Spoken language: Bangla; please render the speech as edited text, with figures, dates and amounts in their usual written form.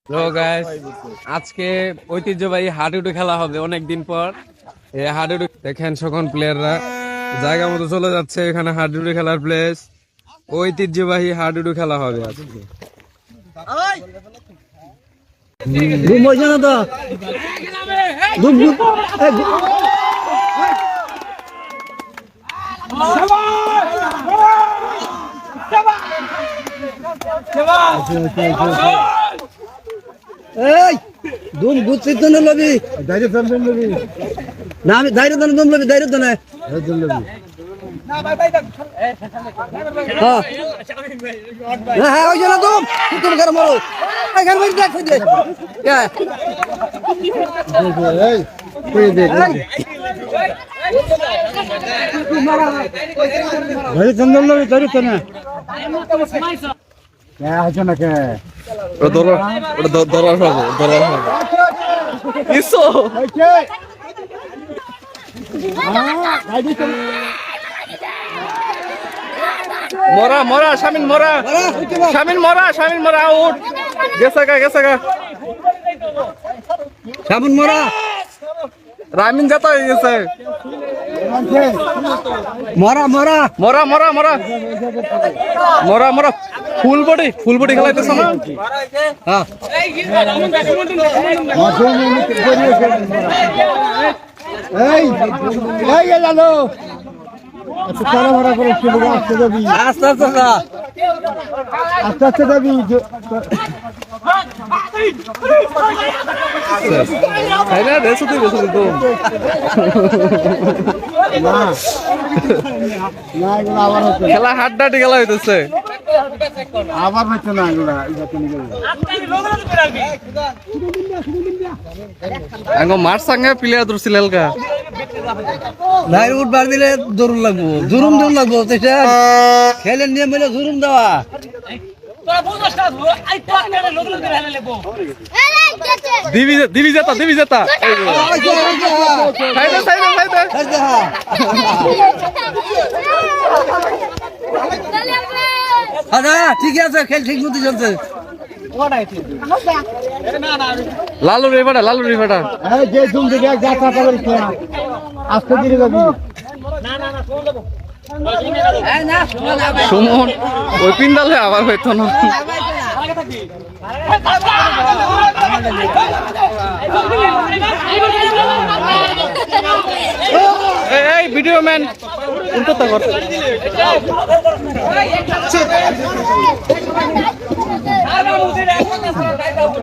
তো গাইস আজকে ঐতিহ্যবাহী হাডুডু খেলা হবে অনেকদিন পর। এই হাডুডু দেখেন সকল প্লেয়াররা জায়গা মতো চলে যাচ্ছে, এখানে হাডুডু খেলার প্লেস। ঐতিহ্যবাহী হাডুডু খেলা হবে আজকে। এই দুম গুছিত না লবি দাইরে ফেলবেন লবি না আমি দাইরে দন দম লবি দাইরে দন দম লবি না ভাই ভাই হ্যাঁ হ্যাঁ ওই জন্য দম তুমি করে মারো এই ঘর বাইরে দেখ দে কে এই কই দে দাইরে দম লবি দাইরে দন কে আছে না কে মরা মরা শামিন মরা শামিন মরা শামিন মরা আউট গেছে গা সাবুন মরা রামিন যেতে হয়ে গেছে। মরা মরা মরা মরা মরা মরা মরা ফুল বডি খেলাইতেছ না? হ্যাঁ এই এই গেলো আচ্ছা তারা মারা করে চলে আসতে যাবি আস্তে আস্তে যা আস্তে আস্তে যাবি তাই না রেসে তুই বসে তো না না এগুলো আবার হচ্ছে খেলা হাড্ডাহাড্ডি খেলা হইতেছে আবার হচ্ছে না এগুলো আঙ্গো মার সঙ্গে প্লেয়ার ধরছিল এলকা ভাই উঠবার দিলে জরুর লাগবো জুরুম লাগবো খেলে নিয়ে মিলে জুরুম দেওয়া দিবি যেতা আচ্ছা ঠিক আছে খেল ঠিক মতো চলছে লালু রেফাটা যে তুমি দিকে যাত্রা করে আজকে দিলে যাবি সুমন ওই পিন্ডালে আবার হইতো না। এই ভিডিও ম্যান উল্টো তো কর